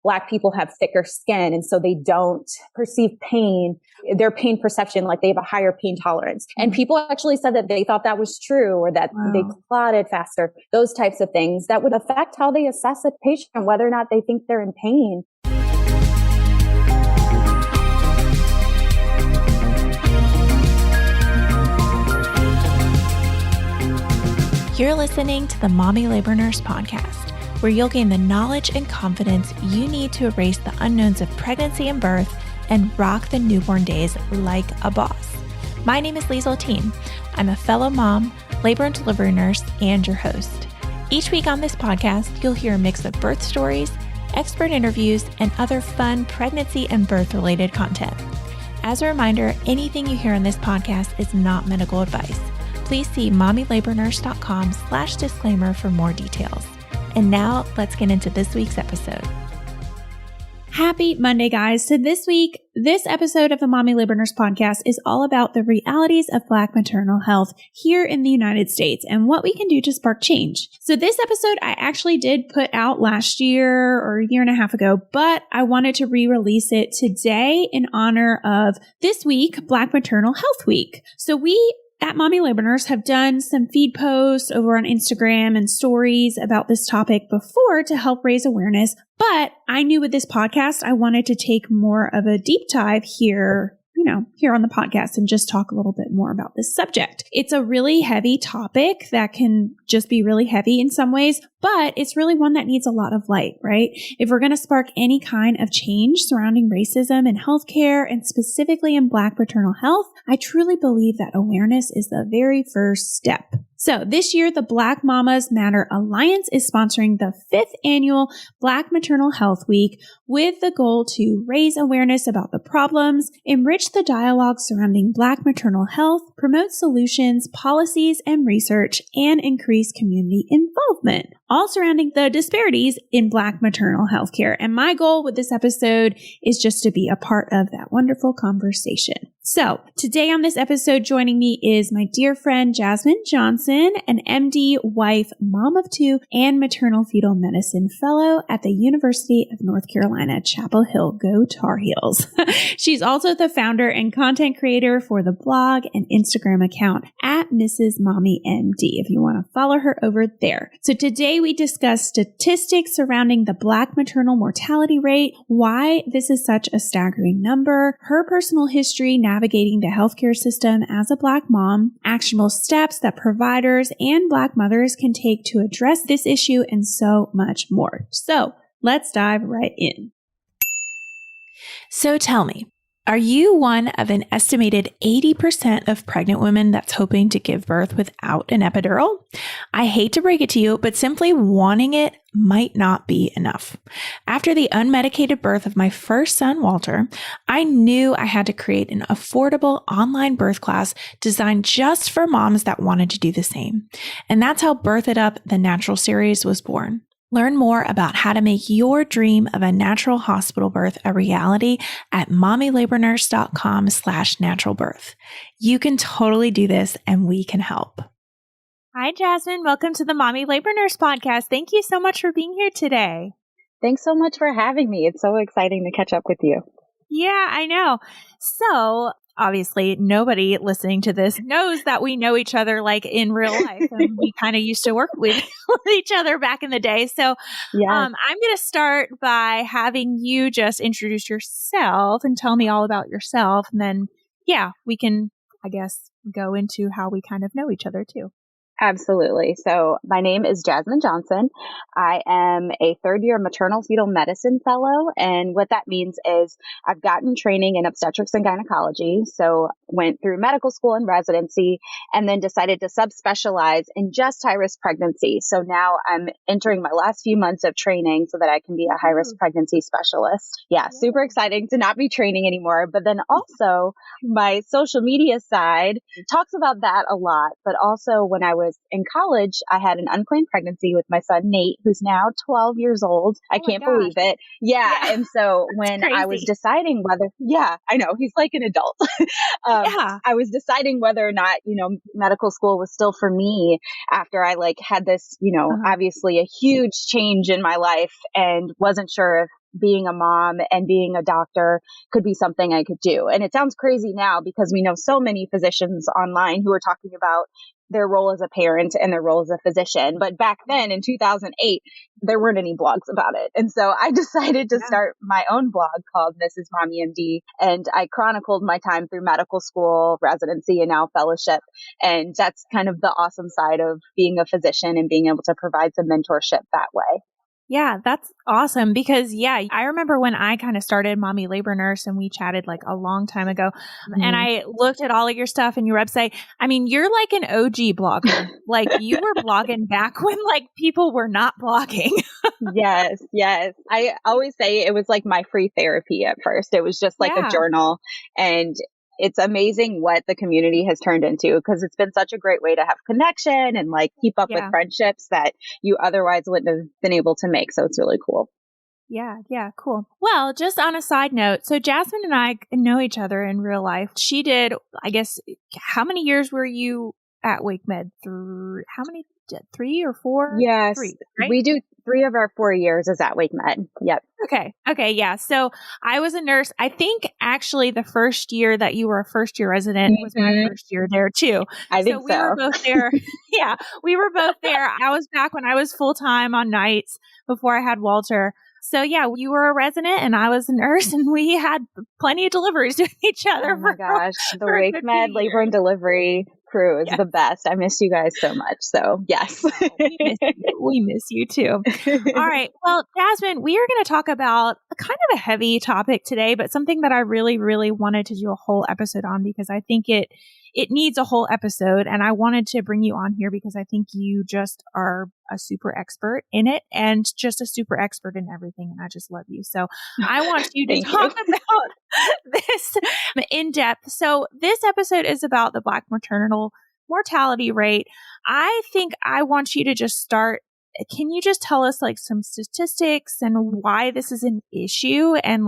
Black people have thicker skin, and so they don't perceive pain, their pain perception, like they have a higher pain tolerance. And people actually said that they thought that was true, or that they clotted faster, those types of things that would affect how they assess a patient, whether or not they think they're in pain. You're listening to the Mommy Labor Nurse podcast, where you'll gain the knowledge and confidence you need to erase the unknowns of pregnancy and birth and rock the newborn days like a boss. My name is Liesl Teen. I'm a fellow mom, labor and delivery nurse, and your host. Each week on this podcast, you'll hear a mix of birth stories, expert interviews, and other fun pregnancy and birth-related content. As a reminder, anything you hear on this podcast is not medical advice. Please see mommylabornurse.com/disclaimer for more details. And now let's get into this week's episode. Happy Monday, guys. So this week, this episode of the Mommy Labor Nurse podcast is all about the realities of Black maternal health here in the United States and what we can do to spark change. So this episode I actually did put out last year or a year and a half ago, but I wanted to re-release it today in honor of this week, Black Maternal Health Week. So we at Mommy Labor Nurse have done some feed posts over on Instagram and stories about this topic before to help raise awareness. But I knew with this podcast, I wanted to take more of a deep dive here on the podcast and just talk a little bit more about this subject. It's a really heavy topic that can just be really heavy in some ways, but it's really one that needs a lot of light, right? If we're going to spark any kind of change surrounding racism in healthcare and specifically in Black maternal health, I truly believe that awareness is the very first step. So this year, the Black Mamas Matter Alliance is sponsoring the 5th annual Black Maternal Health Week with the goal to raise awareness about the problems, enrich the dialogue surrounding Black maternal health, promote solutions, policies, and research, and increase community involvement, all surrounding the disparities in Black maternal health care. And my goal with this episode is just to be a part of that wonderful conversation. So today on this episode, joining me is my dear friend, Jasmine Johnson, an MD, wife, mom of two, and maternal fetal medicine fellow at the University of North Carolina, Chapel Hill. Go Tar Heels. She's also the founder and content creator for the blog and Instagram account at Mrs. Mommy MD, if you want to follow her over there. So today we discuss statistics surrounding the Black maternal mortality rate, why this is such a staggering number, her personal history navigating the healthcare system as a Black mom, actionable steps that providers and Black mothers can take to address this issue, and so much more. So let's dive right in. So tell me, are you one of an estimated 80% of pregnant women that's hoping to give birth without an epidural? I hate to break it to you, but simply wanting it might not be enough. After the unmedicated birth of my first son, Walter, I knew I had to create an affordable online birth class designed just for moms that wanted to do the same. And that's how Birth It Up, the Natural series, was born. Learn more about how to make your dream of a natural hospital birth a reality at mommylabornurse.com/naturalbirth. You can totally do this, and we can help. Hi, Jasmine. Welcome to the Mommy Labor Nurse podcast. Thank you so much for being here today. Thanks so much for having me. It's so exciting to catch up with you. Yeah, I know. So obviously, nobody listening to this knows that we know each other like in real life. And we kind of used to work with each other back in the day. So I'm going to start by having you just introduce yourself and tell me all about yourself. And then, we can, I guess, go into how we kind of know each other too. Absolutely. So my name is Jasmine Johnson. I am a third-year maternal fetal medicine fellow. And what that means is I've gotten training in obstetrics and gynecology. So went through medical school and residency and then decided to subspecialize in just high-risk pregnancy. So now I'm entering my last few months of training so that I can be a high-risk pregnancy specialist. Yeah, super exciting to not be training anymore. But then also my social media side talks about that a lot. But also when I was in college, I had an unplanned pregnancy with my son, Nate, who's now 12 years old. I can't believe it. Yeah. And so when I was deciding whether, I know he's like an adult. I was deciding whether or not, medical school was still for me after I had this, obviously a huge change in my life and wasn't sure if being a mom and being a doctor could be something I could do. And it sounds crazy now because we know so many physicians online who are talking about their role as a parent and their role as a physician. But back then in 2008, there weren't any blogs about it. And so I decided to start my own blog called Mrs. Mommy MD. And I chronicled my time through medical school, residency, and now fellowship. And that's kind of the awesome side of being a physician and being able to provide some mentorship that way. Yeah, that's awesome because I remember when I kind of started Mommy Labor Nurse and we chatted like a long time ago and I looked at all of your stuff and your website. I mean, you're like an OG blogger. Like you were blogging back when like people were not blogging. Yes. I always say it was like my free therapy at first. It was just like a journal, and it's amazing what the community has turned into because it's been such a great way to have connection and like keep up with friendships that you otherwise wouldn't have been able to make. So it's really cool. Yeah, cool. Well, just on a side note, so Jasmine and I know each other in real life. She did, I guess, how many years were you at WakeMed? How many? 3 or 4? Yes. 3, right? We do 3 of our 4 years is at WakeMed. Yep. Okay. Yeah. So I was a nurse. I think actually the first year that you were a first year resident was my first year there too. I think so. We were both there. Yeah. We were both there. I was back when I was full time on nights before I had Walter. So you were a resident and I was a nurse and we had plenty of deliveries with each other. Oh my gosh. The WakeMed labor and delivery crew is the best. I miss you guys so much. So yes. We miss you too. All right. Well, Jasmine, we are going to talk about a kind of a heavy topic today, but something that I really, really wanted to do a whole episode on because I think it needs a whole episode. And I wanted to bring you on here because I think you just are a super expert in it and just a super expert in everything. And I just love you. So I want you to talk about this in depth. So this episode is about the Black maternal mortality rate. I think I want you to just start. Can you just tell us like some statistics and why this is an issue and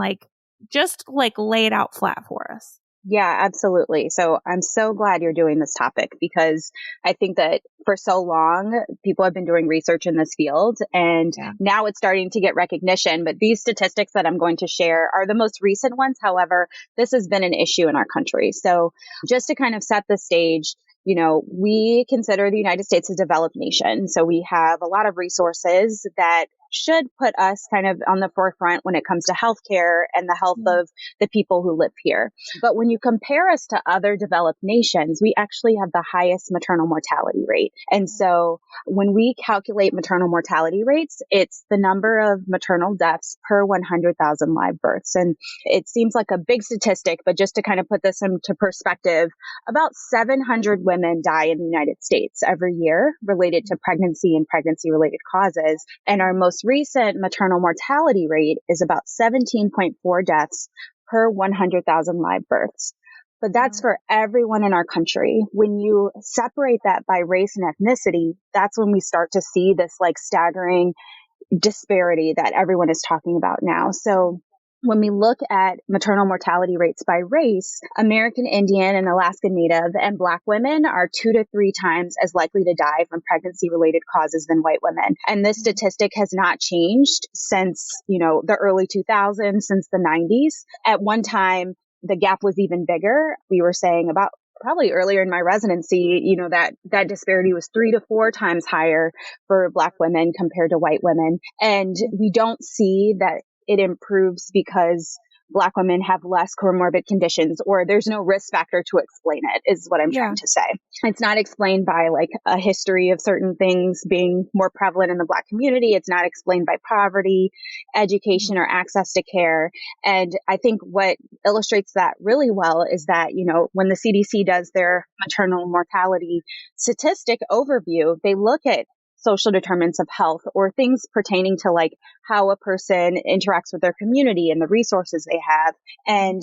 just lay it out flat for us? Yeah, absolutely. So I'm so glad you're doing this topic because I think that for so long, people have been doing research in this field and now it's starting to get recognition. But these statistics that I'm going to share are the most recent ones. However, this has been an issue in our country. So just to kind of set the stage, we consider the United States a developed nation. So we have a lot of resources that should put us kind of on the forefront when it comes to healthcare and the health of the people who live here. But when you compare us to other developed nations, we actually have the highest maternal mortality rate. And so when we calculate maternal mortality rates, it's the number of maternal deaths per 100,000 live births. And it seems like a big statistic, but just to kind of put this into perspective, about 700 women die in the United States every year related to pregnancy and pregnancy-related causes. And our most recent maternal mortality rate is about 17.4 deaths per 100,000 live births. But that's for everyone in our country. When you separate that by race and ethnicity, that's when we start to see this staggering disparity that everyone is talking about now. So when we look at maternal mortality rates by race, American Indian and Alaska Native and Black women are 2 to 3 times as likely to die from pregnancy-related causes than white women. And this statistic has not changed since, the early 2000s, since the 90s. At one time, the gap was even bigger. We were saying about probably earlier in my residency, that disparity was 3 to 4 times higher for Black women compared to white women. And we don't see that it improves because Black women have less comorbid conditions or there's no risk factor to explain it, is what I'm trying to say. It's not explained by a history of certain things being more prevalent in the Black community. It's not explained by poverty, education, or access to care. And I think what illustrates that really well is that, when the CDC does their maternal mortality statistic overview, they look at social determinants of health or things pertaining to how a person interacts with their community and the resources they have. And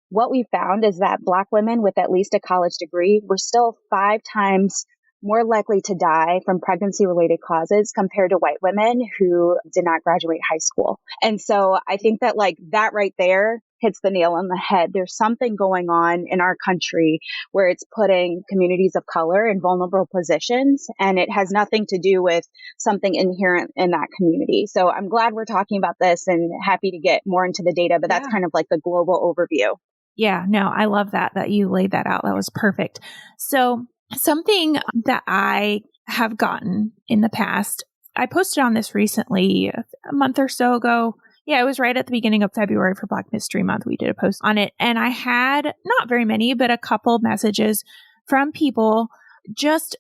what we found is that Black women with at least a college degree were still 5 times more likely to die from pregnancy-related causes compared to white women who did not graduate high school. And so I think that that right there hits the nail on the head. There's something going on in our country where it's putting communities of color in vulnerable positions, and it has nothing to do with something inherent in that community. So I'm glad we're talking about this and happy to get more into the data, but that's kind of like the global overview. Yeah, no, I love that you laid that out. That was perfect. So something that I have gotten in the past, I posted on this recently a month or so ago. Yeah, it was right at the beginning of February for Black Mystery Month. We did a post on it, and I had not very many, but a couple messages from people. Just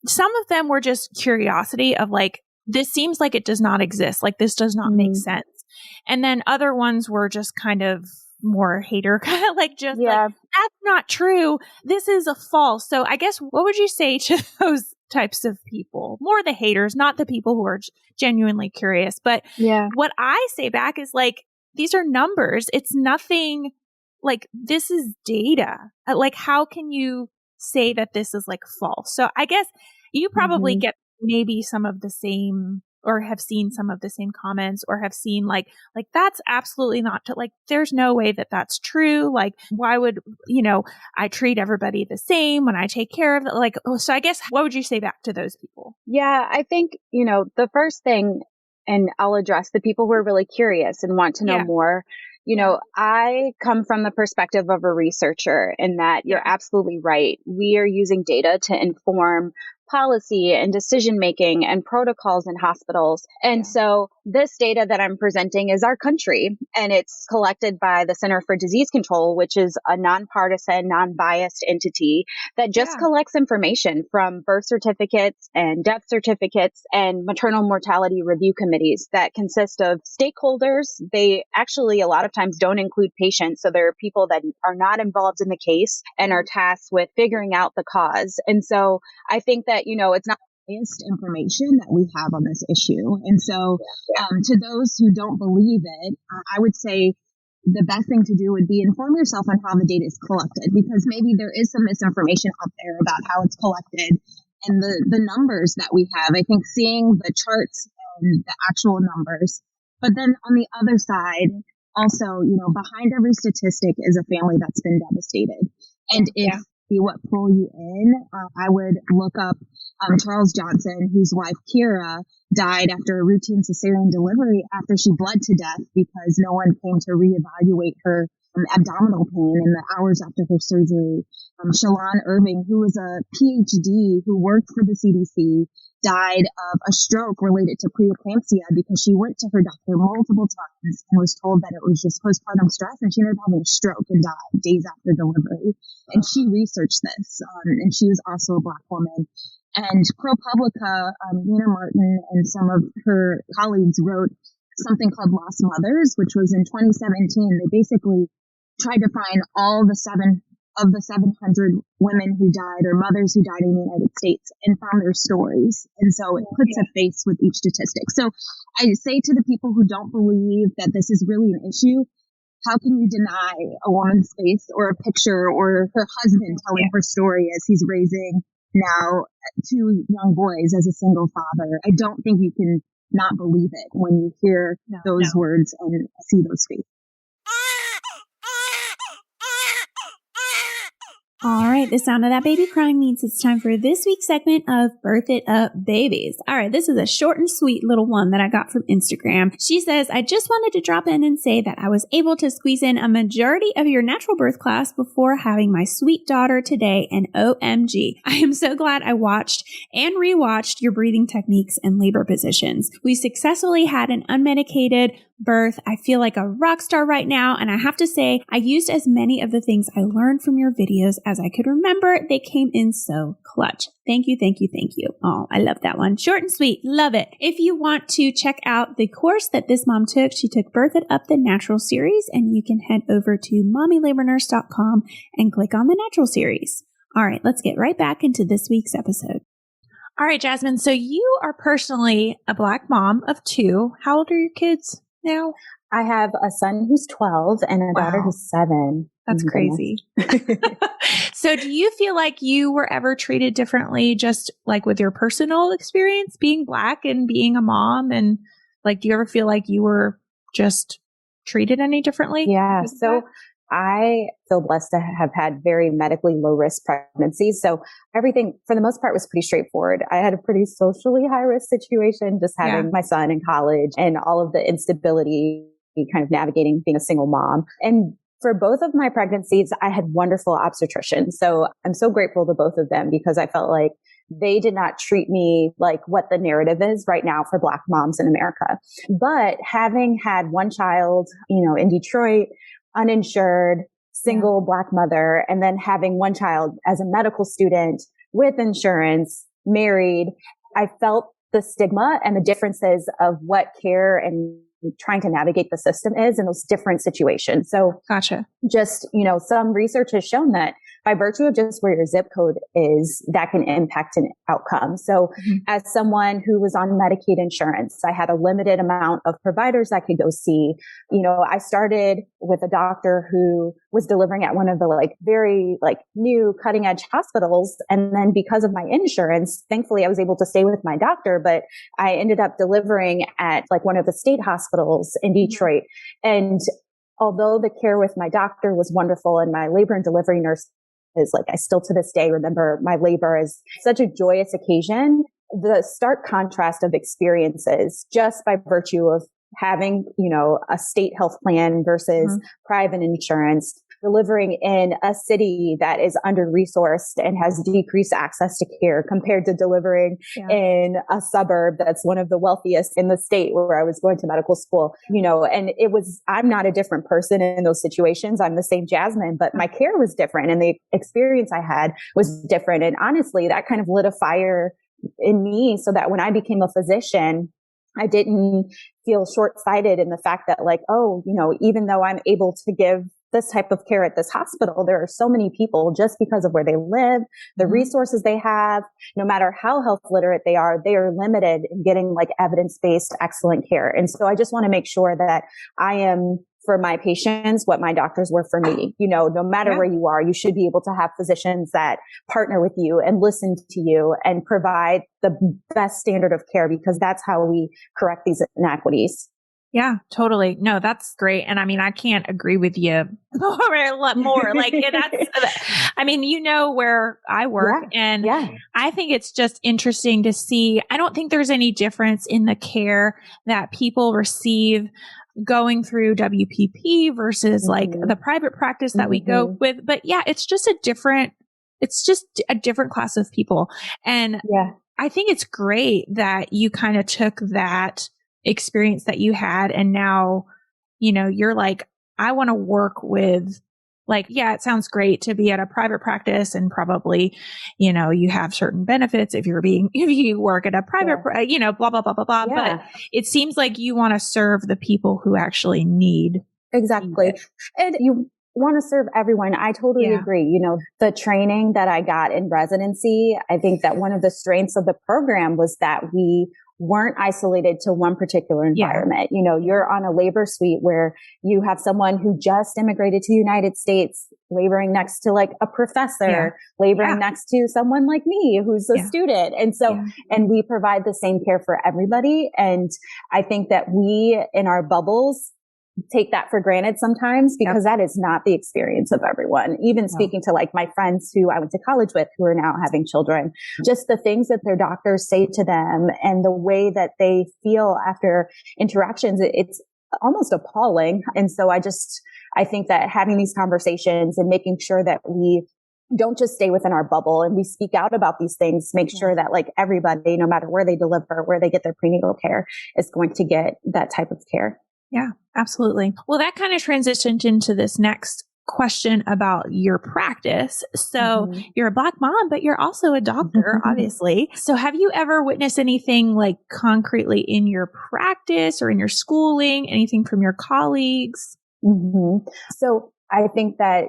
some of them were just curiosity of like, this seems like it does not exist. Like, this does not make sense. And then other ones were just kind of more hater, kind of like just like, that's not true. This is a false. So I guess what would you say to those types of people? More the haters, not the people who are genuinely curious. But what I say back is like, these are numbers. It's nothing like, this is data. Like, how can you say that this is like false? So I guess you probably get maybe some of the same, or have seen some of the same comments, or have seen like that's absolutely not like, there's no way that that's true. Like, why would, I treat everybody the same when I take care of it? Like, so I guess what would you say back to those people? Yeah, I think, the first thing, and I'll address the people who are really curious and want to know more. I come from the perspective of a researcher in that you're absolutely right. We are using data to inform policy and decision making and protocols in hospitals. And so this data that I'm presenting is our country, and it's collected by the Center for Disease Control, which is a nonpartisan, non-biased entity that just collects information from birth certificates and death certificates and maternal mortality review committees that consist of stakeholders. They actually a lot of times don't include patients. So there are people that are not involved in the case and are tasked with figuring out the cause. And so I think that, it's not biased information that we have on this issue. And so to those who don't believe it, I would say the best thing to do would be inform yourself on how the data is collected, because maybe there is some misinformation out there about how it's collected and the numbers that we have. I think seeing the charts and the actual numbers, but then on the other side, also, behind every statistic is a family that's been devastated. And if what pull you in, I would look up Charles Johnson, whose wife Kira died after a routine cesarean delivery after she bled to death because no one came to reevaluate her abdominal pain in the hours after her surgery. Shalon Irving, who was a PhD who worked for the CDC, died of a stroke related to preeclampsia because she went to her doctor multiple times and was told that it was just postpartum stress, and she ended up having a stroke and died days after delivery. And she researched this, and she was also a Black woman. And ProPublica, Nina Martin and some of her colleagues wrote something called Lost Mothers, which was in 2017. They basically tried to find all the 700 women who died, or mothers who died in the United States, and found their stories. And so it puts a face with each statistic. So I say to the people who don't believe that this is really an issue, how can you deny a woman's face or a picture or her husband telling her story as he's raising now 2 young boys as a single father? I don't think you can not believe it when you hear those words and see those faces. All right, the sound of that baby crying means it's time for this week's segment of Birth It Up Babies. All right, this is a short and sweet little one that I got from Instagram. She says, I just wanted to drop in and say that I was able to squeeze in a majority of your natural birth class before having my sweet daughter today, and OMG, I am so glad I watched and rewatched your breathing techniques and labor positions. We successfully had an unmedicated birth. I feel like a rock star right now, and I have to say, I used as many of the things I learned from your videos as I could remember. They came in so clutch. Thank you, thank you, thank you. Oh, I love that one. Short and sweet. Love it. If you want to check out the course that this mom took, she took Birth It Up the Natural series, and you can head over to mommylabornurse.com and click on the Natural series. All right, let's get right back into this week's episode. All right, Jasmine. So you are personally a Black mom of 2. How old are your kids now? I have a son who's 12 and a daughter who's 7. That's crazy. So do you feel like you were ever treated differently, just like with your personal experience being Black and being a mom? And like, do you ever feel like you were just treated any differently? Yeah. So I feel blessed to have had very medically low risk pregnancies. So everything for the most part was pretty straightforward. I had a pretty socially high risk situation, just having my son in college and all of the instability, kind of navigating being a single mom. And for both of my pregnancies, I had wonderful obstetricians. So I'm so grateful to both of them because I felt like they did not treat me like what the narrative is right now for Black moms in America. But having had one child, in Detroit, uninsured, single Black mother, and then having one child as a medical student with insurance, married, I felt the stigma and the differences of what care and trying to navigate the system is in those different situations. So gotcha. Just, some research has shown that by virtue of just where your zip code is, that can impact an outcome. So as someone who was on Medicaid insurance, I had a limited amount of providers I could go see. I started with a doctor who was delivering at one of the very new cutting edge hospitals. And then because of my insurance, thankfully I was able to stay with my doctor, but I ended up delivering at one of the state hospitals in Detroit. And although the care with my doctor was wonderful and my labor and delivery nurse is I still to this day remember my labor as such a joyous occasion, the stark contrast of experiences just by virtue of having, a state health plan versus private insurance, delivering in a city that is under-resourced and has decreased access to care compared to delivering in a suburb that's one of the wealthiest in the state where I was going to medical school, and I'm not a different person in those situations. I'm the same Jasmine, but my care was different and the experience I had was different. And honestly, that kind of lit a fire in me so that when I became a physician, I didn't feel short-sighted in the fact that even though I'm able to give this type of care at this hospital, there are so many people just because of where they live, the resources they have, no matter how health literate they are limited in getting evidence-based excellent care. And so I just want to make sure that I am for my patients what my doctors were for me. No matter where you are, you should be able to have physicians that partner with you and listen to you and provide the best standard of care because that's how we correct these inequities. Yeah, totally. No, that's great. And I can't agree with you a lot more. Where I work and I think it's just interesting to see. I don't think there's any difference in the care that people receive going through WPP versus the private practice that we go with. But it's just a different class of people. And I think it's great that you kind of took that experience that you had and now, you're I want to work with it sounds great to be at a private practice and probably, you have certain benefits if you work at a private, blah, blah, blah, blah, blah. But it seems like you want to serve the people who actually need. Exactly. And you want to serve everyone. I totally agree. The training that I got in residency, I think that one of the strengths of the program was that we weren't isolated to one particular environment. You're on a labor suite where you have someone who just immigrated to the United States, laboring next to a professor, laboring next to someone like me who's a student. And so, and we provide the same care for everybody. And I think that we in our bubbles take that for granted sometimes because that is not the experience of everyone. Even speaking to my friends who I went to college with who are now having children, just the things that their doctors say to them and the way that they feel after interactions, it's almost appalling. And so I think that having these conversations and making sure that we don't just stay within our bubble and we speak out about these things, make sure that everybody, no matter where they deliver, where they get their prenatal care, is going to get that type of care. Yeah, absolutely. Well, that kind of transitioned into this next question about your practice. So you're a Black mom, but you're also a doctor, obviously. So have you ever witnessed anything concretely in your practice or in your schooling, anything from your colleagues? So I think that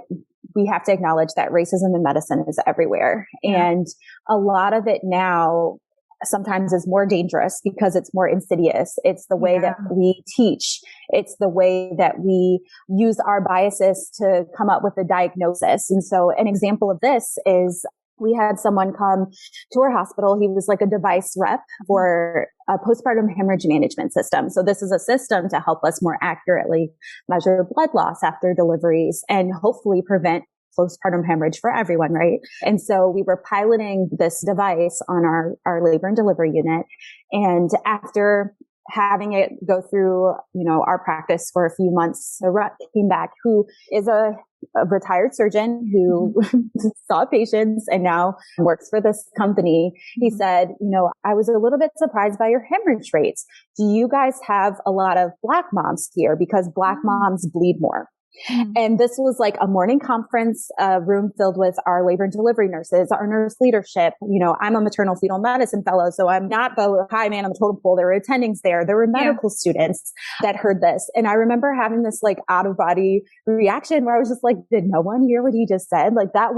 we have to acknowledge that racism in medicine is everywhere. And a lot of it now sometimes is more dangerous because it's more insidious. It's the way that we teach. It's the way that we use our biases to come up with a diagnosis. And so an example of this is we had someone come to our hospital. He was like a device rep for a postpartum hemorrhage management system. So this is a system to help us more accurately measure blood loss after deliveries and hopefully prevent postpartum hemorrhage for everyone, right? And so we were piloting this device on our labor and delivery unit. And after having it go through, our practice for a few months, the rep came back, who is a retired surgeon who saw patients and now works for this company. He said, I was a little bit surprised by your hemorrhage rates. Do you guys have a lot of Black moms here? Because Black moms bleed more. And this was like a morning conference, room filled with our labor and delivery nurses, our nurse leadership. I'm a maternal fetal medicine fellow, so I'm not the high man on the totem pole. There were attendings there. There were medical students that heard this. And I remember having this like out of body reaction where I was just like, did no one hear what he just said? Like that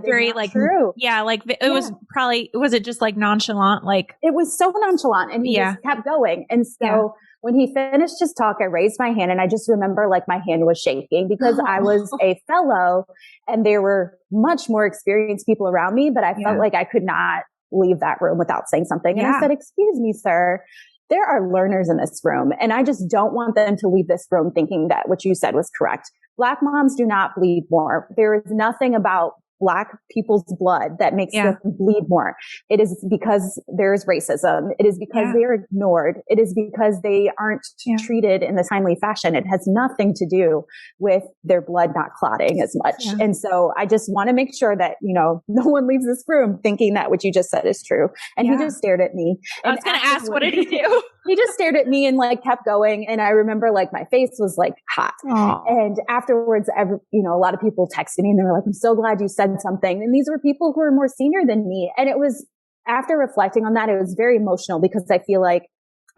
very like true. Yeah. Like was it just like nonchalant? Like it was so nonchalant and he just kept going. And so when he finished his talk, I raised my hand and I just remember like my hand was shaking because I was a fellow and there were much more experienced people around me, but I felt like I could not leave that room without saying something. And I said, excuse me, sir, there are learners in this room and I just don't want them to leave this room thinking that what you said was correct. Black moms do not bleed more. There is nothing about Black people's blood that makes them bleed more. It is because there's racism. It is because they're ignored. It is because they aren't treated in the timely fashion. It has nothing to do with their blood not clotting as much. Yeah. And so I just want to make sure that, no one leaves this room thinking that what you just said is true. And he just stared at me. I was going to ask, what did he do? He just stared at me and like kept going. And I remember like my face was like hot. Aww. And afterwards, a lot of people texted me and they were like, I'm so glad you said something. And these were people who were more senior than me. And it was, after reflecting on that, it was very emotional because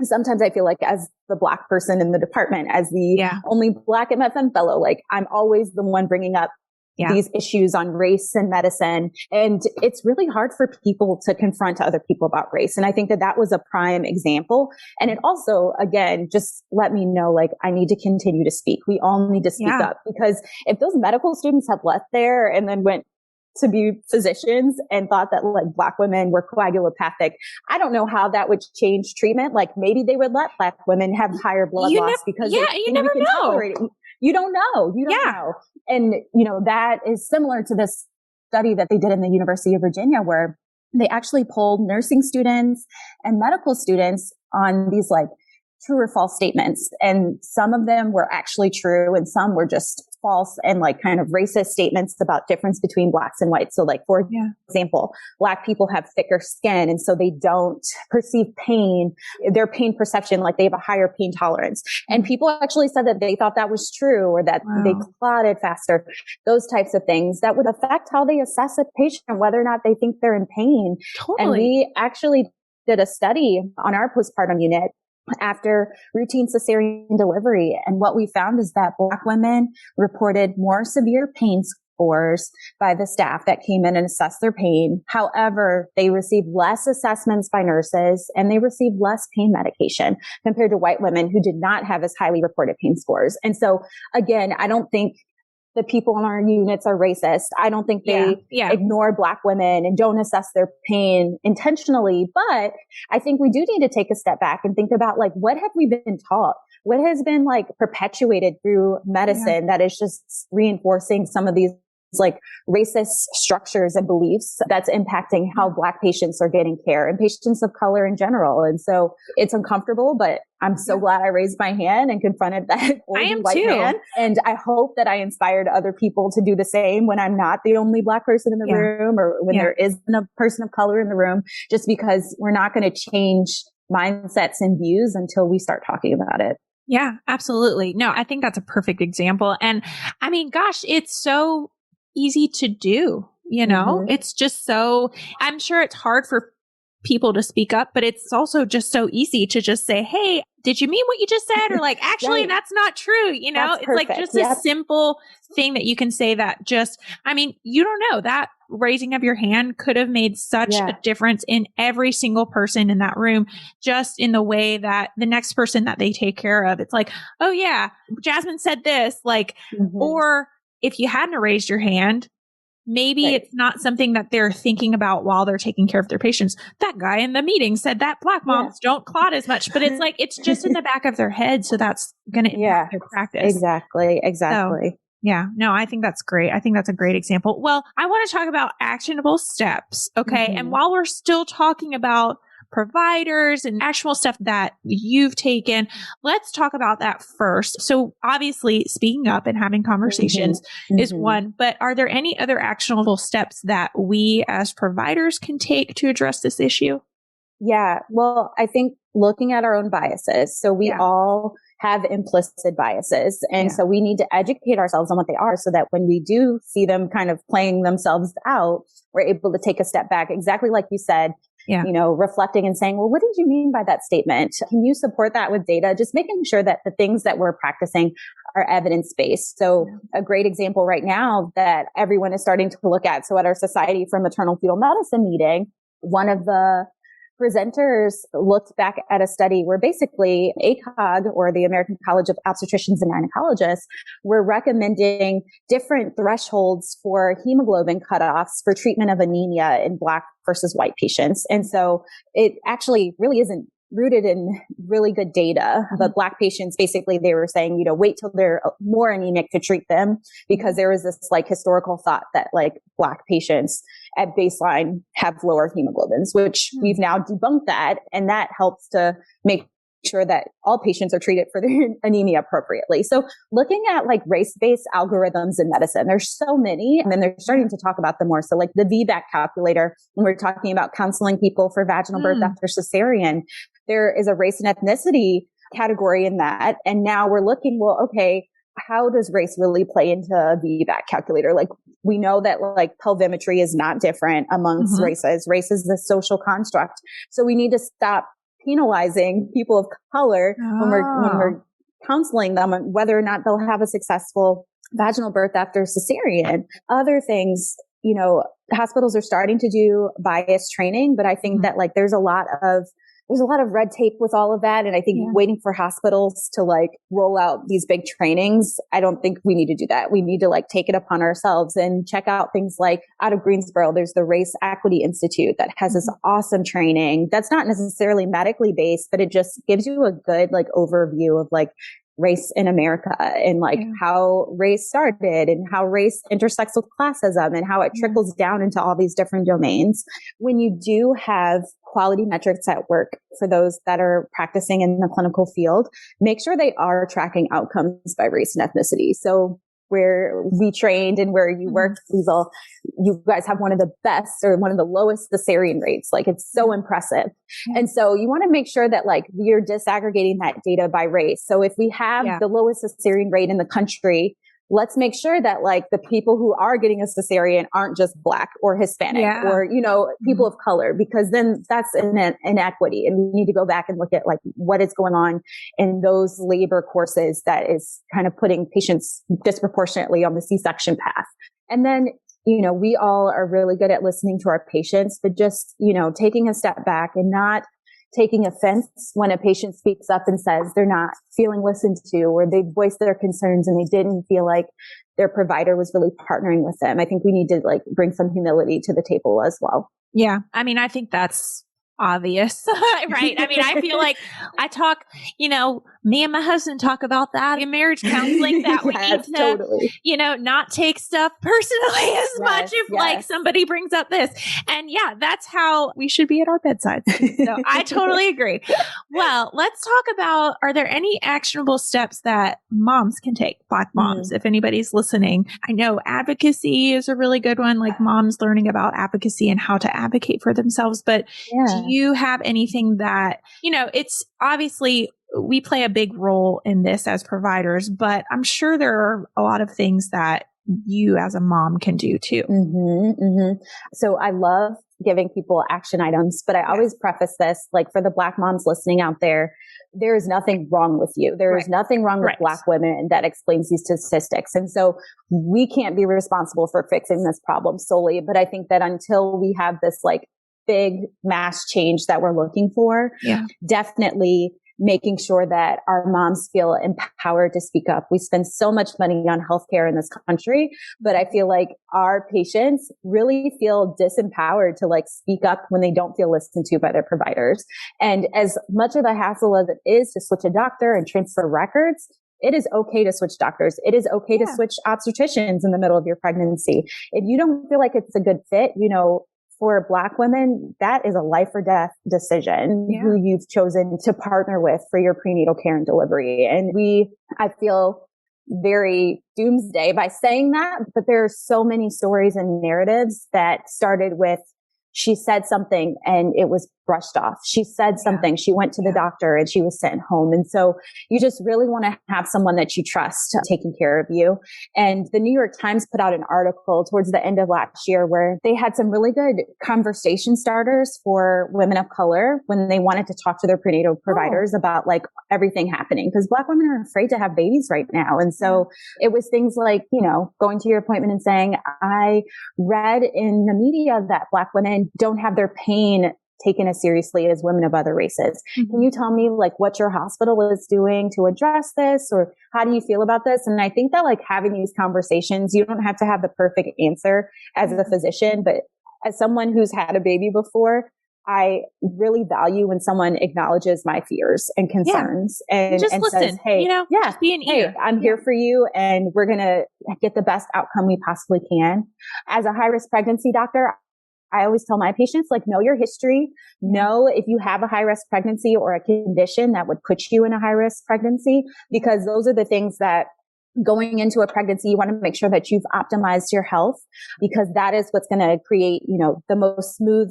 sometimes I feel like as the Black person in the department, as the only Black MFM fellow, like I'm always the one bringing up these issues on race and medicine. And it's really hard for people to confront other people about race. And I think that was a prime example. And it also, again, just let me know, like, I need to continue to speak. We all need to speak up because if those medical students have left there and then went to be physicians and thought that like Black women were coagulopathic, I don't know how that would change treatment. Like maybe they would let Black women have higher blood loss because you never know. Tolerate it. You don't know. You don't know. And, that is similar to this study that they did in the University of Virginia, where they actually polled nursing students and medical students on these like true or false statements. And some of them were actually true and some were just false and like kind of racist statements about difference between Blacks and whites. So like, for example, Black people have thicker skin and so they don't perceive pain, their pain perception, like they have a higher pain tolerance. And people actually said that they thought that was true or that they clotted faster, those types of things that would affect how they assess a patient, whether or not they think they're in pain. Totally. And we actually did a study on our postpartum unit after routine cesarean delivery. And what we found is that Black women reported more severe pain scores by the staff that came in and assessed their pain. However, they received less assessments by nurses and they received less pain medication compared to white women who did not have as highly reported pain scores. And so again, I don't think the people in our units are racist. I don't think they ignore Black women and don't assess their pain intentionally. But I think we do need to take a step back and think about like, what have we been taught? What has been like perpetuated through medicine that is just reinforcing some of these like racist structures and beliefs that's impacting how Black patients are getting care and patients of color in general. And so it's uncomfortable, but I'm so glad I raised my hand and confronted that old white man. And I hope that I inspired other people to do the same when I'm not the only Black person in the room or when there isn't a person of color in the room, just because we're not going to change mindsets and views until we start talking about it. Yeah, absolutely. No, I think that's a perfect example. And I mean, gosh, it's so easy to do, it's just so, I'm sure it's hard for people to speak up, but it's also just so easy to just say, hey, did you mean what you just said? Or like, actually, that's not true. It's perfect. Like just a simple thing that you can say that just, I mean, you don't know, that raising of your hand could have made such a difference in every single person in that room, just in the way that the next person that they take care of, it's like, oh yeah, Jasmine said this, like, or if you hadn't raised your hand, maybe Right. it's not something that they're thinking about while they're taking care of their patients. That guy in the meeting said that Black moms don't clot as much, but it's like, it's just in the back of their head. So that's going to impact their practice. Exactly. So, yeah, no, I think that's great. I think that's a great example. Well, I want to talk about actionable steps. Okay. Mm-hmm. And while we're still talking about providers and actual stuff that you've taken, let's talk about that first. So obviously speaking up and having conversations is one, but are there any other actionable steps that we as providers can take to address this issue? Yeah. Well, I think looking at our own biases. So we all have implicit biases. And so we need to educate ourselves on what they are so that when we do see them kind of playing themselves out, we're able to take a step back. Exactly like you said, you know, reflecting and saying, well, what did you mean by that statement? Can you support that with data? Just making sure that the things that we're practicing are evidence-based. So a great example right now that everyone is starting to look at. So at our Society for Maternal Fetal Medicine meeting, one of the presenters looked back at a study where basically ACOG, or the American College of Obstetricians and Gynecologists, were recommending different thresholds for hemoglobin cutoffs for treatment of anemia in Black versus white patients. And so it actually really isn't rooted in really good data. But Black patients, basically, they were saying, you know, wait till they're more anemic to treat them, because there was this like historical thought that like Black patients at baseline have lower hemoglobins, which we've now debunked that. And that helps to make sure that all patients are treated for their anemia appropriately. So looking at like race-based algorithms in medicine, there's so many, and then they're starting to talk about them more. So like the VBAC calculator, when we're talking about counseling people for vaginal birth after cesarean, there is a race and ethnicity category in that. And now we're looking, well, okay, how does race really play into a VBAC calculator? Like we know that like pelvimetry is not different amongst races. Race is the social construct. So we need to stop penalizing people of color when we're counseling them on whether or not they'll have a successful vaginal birth after cesarean. Other things, you know, hospitals are starting to do bias training, but I think that like there's a lot of red tape with all of that. And I think waiting for hospitals to like roll out these big trainings, I don't think we need to do that. We need to like take it upon ourselves and check out things like out of Greensboro, there's the Race Equity Institute that has this awesome training that's not necessarily medically based, but it just gives you a good like overview of like race in America and like how race started and how race intersects with classism and how it trickles down into all these different domains. When you do have quality metrics at work for those that are practicing in the clinical field, make sure they are tracking outcomes by race and ethnicity. So where we trained and where you worked, you guys have one of the best or one of the lowest cesarean rates. Like it's so impressive. And so you want to make sure that like we're disaggregating that data by race. So if we have the lowest cesarean rate in the country, let's make sure that like the people who are getting a cesarean aren't just Black or Hispanic or, you know, people of color, because then that's an inequity. And we need to go back and look at like what is going on in those labor courses that is kind of putting patients disproportionately on the C-section path. And then, you know, we all are really good at listening to our patients, but just, you know, taking a step back and not taking offense when a patient speaks up and says they're not feeling listened to, or they voiced their concerns and they didn't feel like their provider was really partnering with them. I think we need to like bring some humility to the table as well. Yeah. I mean, I think that's obvious, right? I mean, I feel like I talk, you know, me and my husband talk about that in marriage counseling, that we need to, you know, not take stuff personally as much if like somebody brings up this. And yeah, that's how we should be at our bedsides. So I totally agree. Well, let's talk about, are there any actionable steps that moms can take, Black moms, if anybody's listening? I know advocacy is a really good one, like moms learning about advocacy and how to advocate for themselves. But do you have anything that, you know, it's obviously we play a big role in this as providers, but I'm sure there are a lot of things that you as a mom can do too. So I love giving people action items, but I always preface this, like for the Black moms listening out there, there is nothing wrong with you. There is nothing wrong with Black women that explains these statistics. And so we can't be responsible for fixing this problem solely. But I think that until we have this like big mass change that we're looking for, definitely making sure that our moms feel empowered to speak up. We spend so much money on healthcare in this country, but I feel like our patients really feel disempowered to like speak up when they don't feel listened to by their providers. And as much of a hassle as it is to switch a doctor and transfer records, it is okay to switch doctors. It is okay to switch obstetricians in the middle of your pregnancy. If you don't feel like it's a good fit, for Black women, that is a life or death decision who you've chosen to partner with for your prenatal care and delivery. And I feel very doomsday by saying that, but there are so many stories and narratives that started with, she said something and it was brushed off. She said something. She went to the doctor and she was sent home. And so you just really want to have someone that you trust taking care of you. And the New York Times put out an article towards the end of last year where they had some really good conversation starters for women of color when they wanted to talk to their prenatal providers about like everything happening, because Black women are afraid to have babies right now. And so it was things like, going to your appointment and saying, I read in the media that Black women don't have their pain taken as seriously as women of other races. Mm-hmm. Can you tell me like what your hospital is doing to address this, or how do you feel about this? And I think that like having these conversations, you don't have to have the perfect answer as a physician, but as someone who's had a baby before, I really value when someone acknowledges my fears and concerns and just listen, says, hey, just be an ear. Hey, I'm here for you and we're going to get the best outcome we possibly can. As a high-risk pregnancy doctor, I always tell my patients, like, know your history. Know if you have a high-risk pregnancy or a condition that would put you in a high-risk pregnancy, because those are the things that going into a pregnancy, you want to make sure that you've optimized your health, because that is what's going to create, the most smooth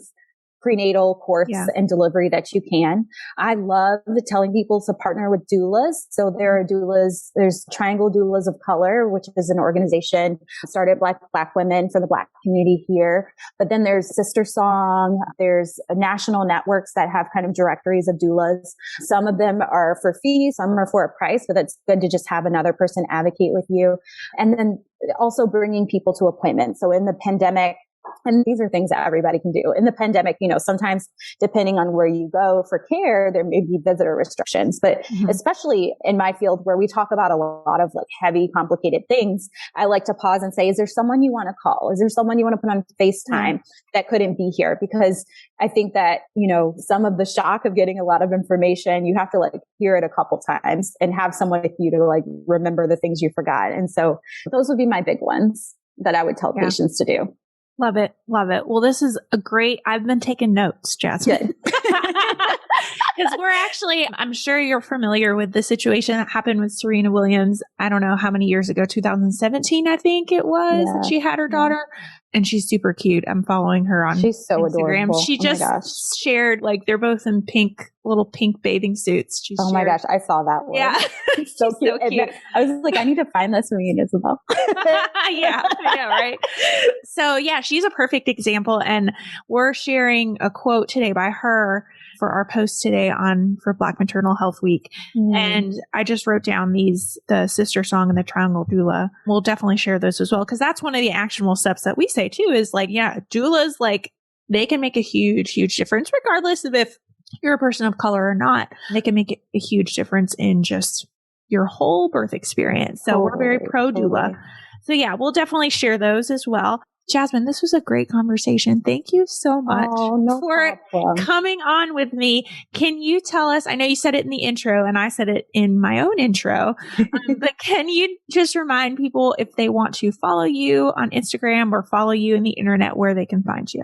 prenatal course and delivery that you can. I love telling people to partner with doulas. So there are doulas, there's Triangle Doulas of Color, which is an organization started by Black women for the Black community here. But then there's Sister Song. There's national networks that have kind of directories of doulas. Some of them are for fees, some are for a price, but it's good to just have another person advocate with you. And then also bringing people to appointments. So in the pandemic, and these are things that everybody can do. In the pandemic, sometimes depending on where you go for care, there may be visitor restrictions, but especially in my field where we talk about a lot of like heavy, complicated things, I like to pause and say, is there someone you want to call? Is there someone you want to put on FaceTime that couldn't be here? Because I think that, some of the shock of getting a lot of information, you have to like hear it a couple times and have someone with you to like remember the things you forgot. And so those would be my big ones that I would tell patients to do. Love it. Love it. Well, this is I've been taking notes, Jasmine. Because I'm sure you're familiar with the situation that happened with Serena Williams. I don't know how many years ago, 2017, I think it was, that she had her daughter. And she's super cute. I'm following her on She's so Instagram. adorable. She just shared, like, they're both in little pink bathing suits. My gosh, I saw that one. Yeah. so cute. So cute. I was like, I need to find this for me and Isabel. Yeah, right. So she's a perfect example. And we're sharing a quote today by her for our post today for Black Maternal Health Week. And I just wrote down the Sister Song and the Triangle Doula. We'll definitely share those as well, because that's one of the actionable steps that we say too, is like, doulas, like, they can make a huge, huge difference regardless of if you're a person of color or not. They can make a huge difference in just your whole birth experience. So we're very pro doula. So we'll definitely share those as well. Jasmine, this was a great conversation. Thank you so much for coming on with me. Can you tell us, I know you said it in the intro and I said it in my own intro, but can you just remind people if they want to follow you on Instagram or follow you in the internet, where they can find you?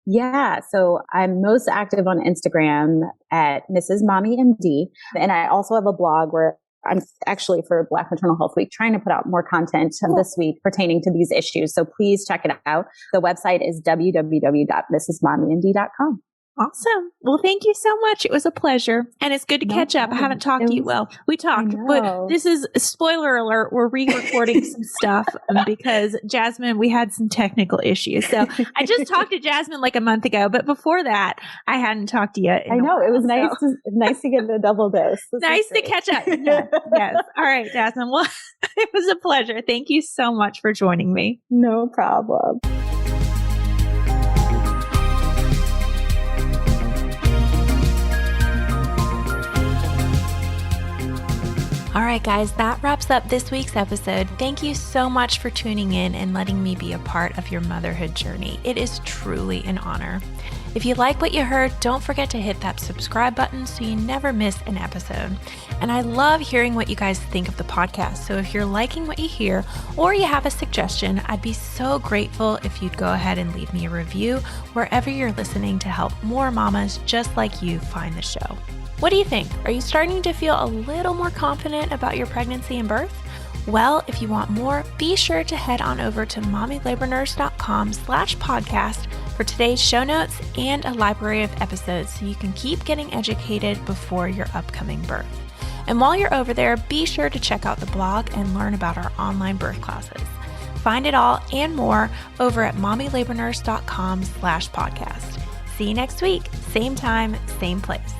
Yeah. So I'm most active on Instagram at Mrs. Mommy MD. And I also have a blog where I'm actually, for Black Maternal Health Week, trying to put out more content this week pertaining to these issues. So please check it out. The website is www.mrsmommymd.com. Awesome. Well, thank you so much. It was a pleasure. And it's good to catch up. I haven't talked to you. Well, we talked, but this is a spoiler alert. We're re-recording some stuff because Jasmine, we had some technical issues. So I just talked to Jasmine like a month ago, but before that, I hadn't talked to you. I know. It was nice to get the double dose. Nice to catch up. Yes. All right, Jasmine. Well, it was a pleasure. Thank you so much for joining me. No problem. All right, guys, that wraps up this week's episode. Thank you so much for tuning in and letting me be a part of your motherhood journey. It is truly an honor. If you like what you heard, don't forget to hit that subscribe button so you never miss an episode. And I love hearing what you guys think of the podcast. So if you're liking what you hear or you have a suggestion, I'd be so grateful if you'd go ahead and leave me a review wherever you're listening to help more mamas just like you find the show. What do you think? Are you starting to feel a little more confident about your pregnancy and birth? Well, if you want more, be sure to head on over to mommylabornurse.com/podcast for today's show notes and a library of episodes so you can keep getting educated before your upcoming birth. And while you're over there, be sure to check out the blog and learn about our online birth classes. Find it all and more over at mommylabornurse.com/podcast. See you next week, same time, same place.